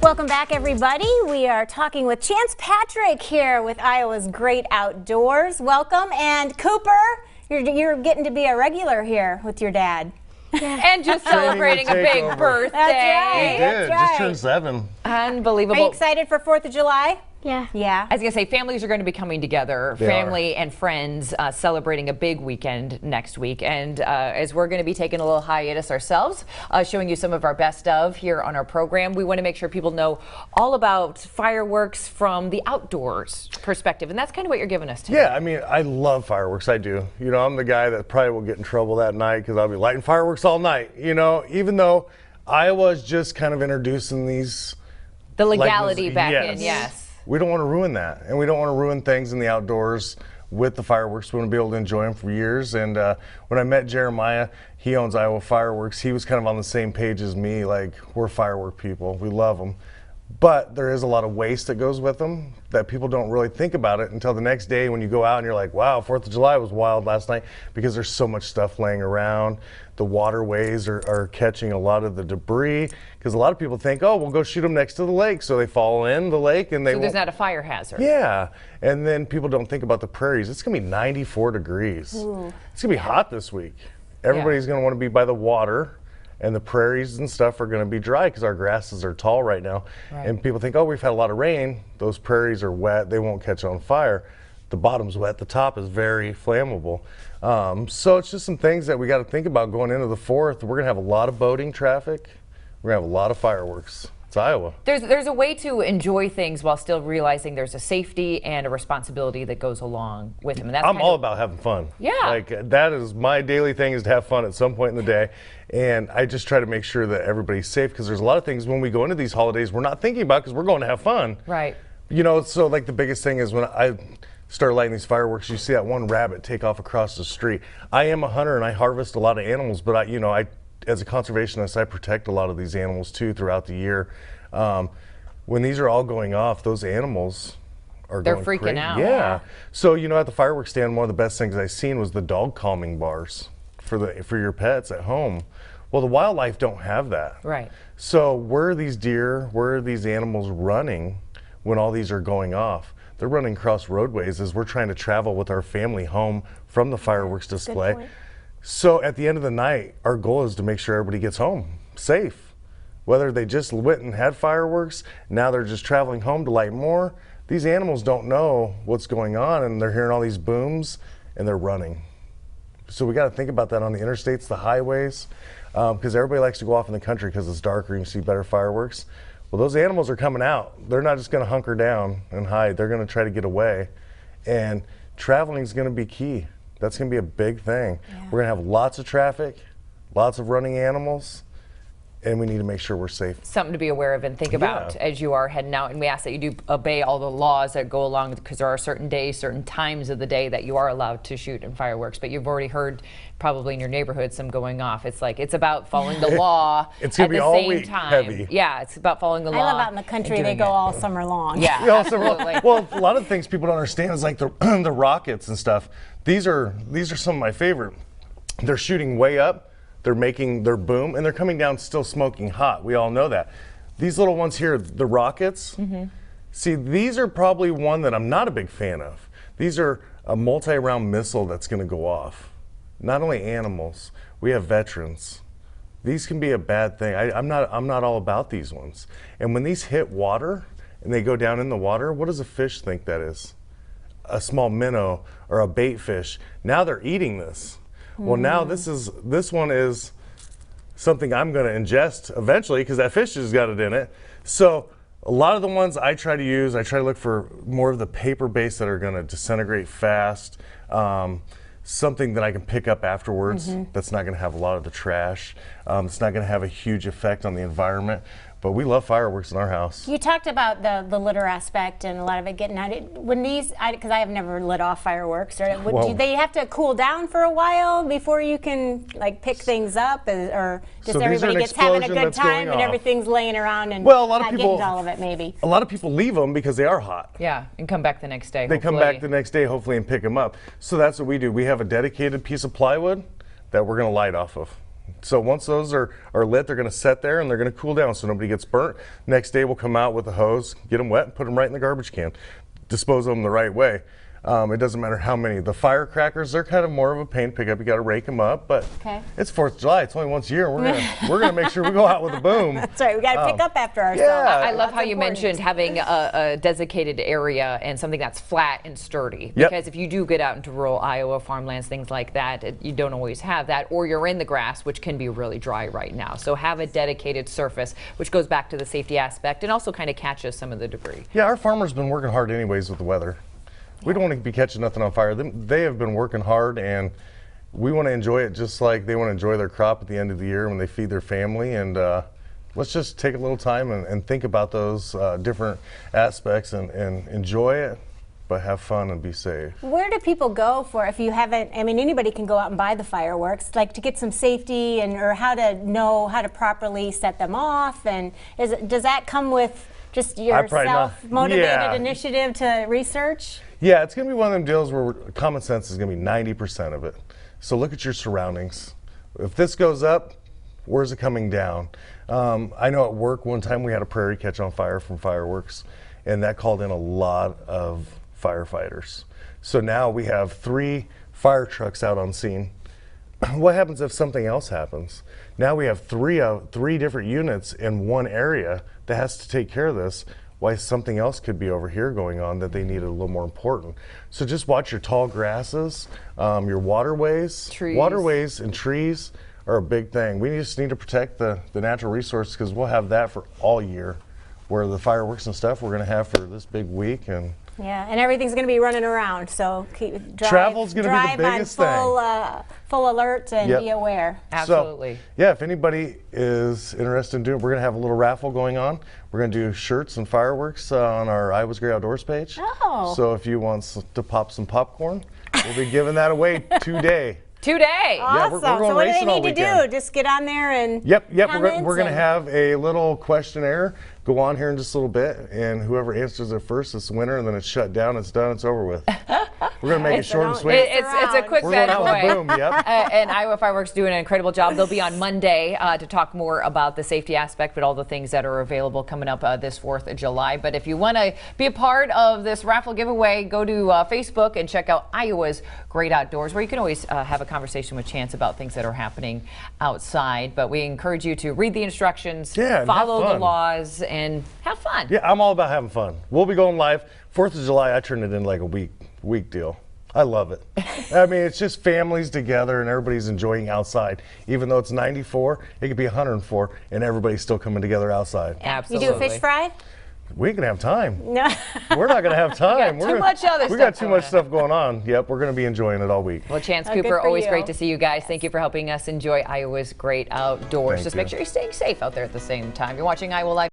Welcome back, everybody. We are talking with Chance Patrick here with Iowa's Great Outdoors. Welcome. And Cooper, you're getting to be a regular here with your dad. And just celebrating a big birthday. That's right. He That's did. right. Just turned 7. Unbelievable. Are you excited for 4th of July? Yeah. Yeah. I was going to say, families are going to be coming together, family and friends celebrating a big weekend next week. And as we're going to be taking a little hiatus ourselves, showing you some of our best of here on our program, we want to make sure people know all about fireworks from the outdoors perspective. And that's kind of what you're giving us today. Yeah, I mean, I love fireworks. I do. You know, I'm the guy that probably will get in trouble that night because I'll be lighting fireworks all night. You know, even though Iowa's just kind of introducing these. The legality back in, yes. We don't want to ruin that, and we don't want to ruin things in the outdoors with the fireworks. We want to be able to enjoy them for years. And when I met Jeremiah, he owns Iowa Fireworks. He was kind of on the same page as me, like, we're firework people. We love them. But there is a lot of waste that goes with them that people don't really think about it until the next day when you go out and you're like, wow, 4th of July was wild last night, because there's so much stuff laying around. The waterways are catching a lot of the debris, because a lot of people think, oh, we'll go shoot them next to the lake. So they fall in the lake and they So there's not a fire hazard. Yeah. And then people don't think about the prairies. It's going to be 94 degrees. Ooh. It's going to be hot this week. Everybody's going to want to be by the water. And the prairies and stuff are going to be dry because our grasses are tall right now. Right. And people think, oh, we've had a lot of rain. Those prairies are wet. They won't catch on fire. The bottom's wet. The top is very flammable. So it's just some things that we got to think about going into the 4th. We're going to have a lot of boating traffic. We're going to have a lot of fireworks. It's Iowa. There's a way to enjoy things while still realizing there's a safety and a responsibility that goes along with them. And that's I'm all about having fun. Yeah. Like, that is my daily thing, is to have fun at some point in the day. And I just try to make sure that everybody's safe, because there's a lot of things when we go into these holidays we're not thinking about because we're going to have fun. Right. You know, so like the biggest thing is when I start lighting these fireworks, you see that one rabbit take off across the street. I am a hunter and I harvest a lot of animals, but I as a conservationist, I protect a lot of these animals too throughout the year. When these are all going off, those animals are They're going freaking crazy. out. Yeah. So, you know, at the fireworks stand, one of the best things I've seen was the dog calming bars for your pets at home. Well, the wildlife don't have that. Right. So where are these deer, where are these animals running when all these are going off? They're running across roadways as we're trying to travel with our family home from the fireworks display. point. So at the end of the night, our goal is to make sure everybody gets home safe. Whether they just went and had fireworks, now they're just traveling home to light more. These animals don't know what's going on, and they're hearing all these booms and they're running. So we got to think about that on the interstates, the highways, because everybody likes to go off in the country because it's darker and you see better fireworks. Well, those animals are coming out. They're not just going to hunker down and hide. They're going to try to get away. And traveling is going to be key. That's going to be a big thing. Yeah. We're going to have lots of traffic, lots of running animals, and we need to make sure we're safe. Something to be aware of and think about as you are heading out. And we ask that you do obey all the laws that go along, because there are certain days, certain times of the day that you are allowed to shoot in fireworks. But you've already heard probably in your neighborhood some going off. It's like, it's about following the law It's gonna at be the all same week time. heavy. Yeah, it's about following the law. I live out in the country. and They doing go it. all summer long. Yeah, You know, so, absolutely. well, a lot of things people don't understand is like the rockets and stuff. These are some of my favorite. They're shooting way up. They're making their boom, and they're coming down still smoking hot. We all know that. These little ones here, the rockets, see, these are probably one that I'm not a big fan of. These are a multi-round missile that's going to go off. Not only animals, we have veterans. These can be a bad thing. I'm not all about these ones. And when these hit water and they go down in the water, what does a fish think that is? A small minnow or a bait fish. Now they're eating this. Well, now this one is something I'm going to ingest eventually, because that fish has got it in it. So a lot of the ones I try to use, I try to look for more of the paper base that are going to disintegrate fast. Something that I can pick up afterwards that's not going to have a lot of the trash. It's not going to have a huge effect on the environment. But we love fireworks in our house. You talked about the litter aspect and a lot of it getting out. When these, because I have never lit off fireworks, do they have to cool down for a while before you can like pick things up, or just So these are everybody an gets having a explosion good that's going time and off. everything's laying around and Well, a lot of not people- getting to all of it maybe? A lot of people leave them because they are hot. Yeah, and come back the next day. They come back the next day, hopefully, and pick them up. So that's what we do. We have a dedicated piece of plywood that we're going to light off of. So once those are lit, they're going to set there and they're going to cool down so nobody gets burnt. Next day we'll come out with a hose, get them wet, and put them right in the garbage can. Dispose of them the right way. It doesn't matter how many. The firecrackers, they're kind of more of a pain to pick up. You got to rake them up, but it's 4th of July. It's only once a year. We're gonna make sure we go out with a boom. That's right. We got to pick up after ourselves. Yeah. I love how you mentioned having a designated area and something that's flat and sturdy. Yep. Because if you do get out into rural Iowa, farmlands, things like that, you don't always have that, or you're in the grass, which can be really dry right now. So have a dedicated surface, which goes back to the safety aspect and also kind of catches some of the debris. Yeah, our farmers been working hard anyways with the weather. We don't want to be catching nothing on fire. They have been working hard, and we want to enjoy it just like they want to enjoy their crop at the end of the year when they feed their family. And let's just take a little time and think about those different aspects and enjoy it, but have fun and be safe. Where do people go for, if you haven't, I mean, anybody can go out and buy the fireworks, like to get some safety or how to know how to properly set them off? And does that come with just your self-motivated initiative to research? Yeah, it's going to be one of them deals where common sense is going to be 90% of it. So look at your surroundings. If this goes up, where's it coming down? I know at work one time we had a prairie catch on fire from fireworks, and that called in a lot of firefighters. So now we have 3 fire trucks out on scene. What happens if something else happens? Now we have 3 different units in one area that has to take care of this. Why something else could be over here going on that they need a little more important. So just watch your tall grasses, your waterways. Trees. Waterways and trees are a big thing. We just need to protect the natural resources because we'll have that for all year, where the fireworks and stuff we're going to have for this big week. And yeah, and everything's going to be running around, so travel's going to be the biggest thing. Full alert and be aware. Absolutely. So, yeah, if anybody is interested in doing it, we're going to have a little raffle going on. We're going to do shirts and fireworks on our Iowa's Great Outdoors page. Oh. So if you want to pop some popcorn, we'll be giving that away today. Today. Awesome. Yeah, we're going so what do they racing all need to weekend. do? Just get on there and Yep. We're going to have a little questionnaire go on here in just a little bit, and whoever answers it first is the winner, and then it's shut down, it's done, it's over with. We're going to make it short and sweet. It's a quick We're going bad out with boy. a boom, yep. And Iowa Fireworks doing an incredible job. They'll be on Monday to talk more about the safety aspect, but all the things that are available coming up this 4th of July. But if you want to be a part of this raffle giveaway, go to Facebook and check out Iowa's Great Outdoors, where you can always have a conversation with Chance about things that are happening outside. But we encourage you to read the instructions, follow the laws, and have fun. Yeah, I'm all about having fun. We'll be going live. 4th of July, I turn it into like a week deal. I love it. I mean, it's just families together and everybody's enjoying outside. Even though it's 94, it could be 104, and everybody's still coming together outside. Absolutely. You do a fish fry? We ain't gonna have time. No. We're not gonna have time. We got too much stuff going on. Yep, we're gonna be enjoying it all week. Well, Chance good Cooper, for always you. great to see you guys. Thank you for helping us enjoy Iowa's Great Outdoors. Thank Just you. make sure you're staying safe out there at the same time. You're watching Iowa Live.